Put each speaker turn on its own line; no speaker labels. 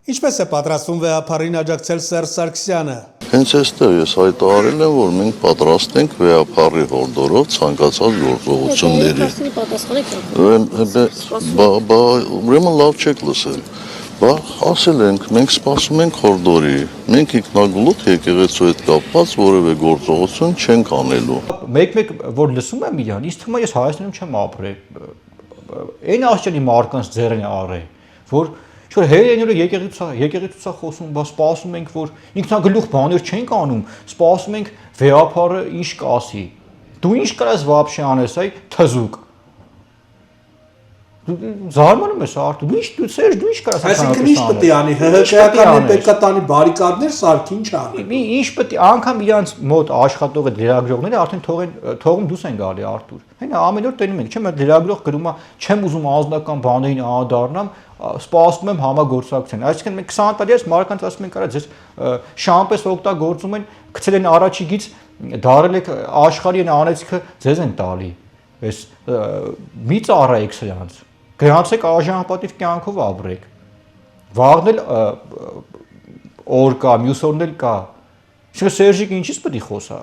Ինչպես է պատրաստվում վեհապարին աջակցել Սերժ Սարգսյանը։
Հենց այստեղ ես հայտարարել եմ, որ մենք պատրաստ ենք վեհապարի հորդորով ցանկացած գործողությունների։ Ուրեմն լավ չեք լսել։ Ասել ենք, մենք սպասում ենք հորդորի։ Մենք ինքնագլուխ եկեղեցու հետ կապված որևէ գործողություն չենք անելու։
Մեկ որ լսում եմ իրան, ինձ թվում է ես Հայաստանում չեմ ապրել։ Այն աշճանի մարկանց ձեռն է առել, որ Չէ, հերենյուրը եկեղեցուցա խոսում, բա սպասում ենք, որ ինքնագլուխ բաներ չենք անում, սպասում ենք վեհապարը ինչ կասի։ Դու ինչ կարաս вообще անես, այ թզուկ։ Զարմանում ես Արտուր, դու Սերժ, դու ինչ կարաս անես։
Այսինքն ինչ պետք է անի, ՀՀԿ-ականներ պետք է տանի բարիկադներ սարք, ինչ անի։
Ինչ պետք է, անգամ իրանց մոտ աշխատողը լրագրողները արդեն թողում դուրս են գալի Արտուր։ Հենա ամեն օր տենում ենք, չէ՞, մեր լրագրող գրում է, չեմ ուզում անձնական բաներին անդառնամ, սպասում եմ համագործակցության։ Այսինքն մենք 20 տարի ես մարկանց ասում ենք, արա ձեզ շամպես օգտագործում են, գցել են առաջիկից, դարել եք աշխարհի այն անեցքը ձեզ են տալի։ Այս մի ծառայեք սրանց։ Գնացեք արժանապատիվ կյանքով ապրեք։ Վաղն էլ օր կա, մյուս օրն էլ կա։ Իսկ Սերժիկ ինչից պետք է խոսա։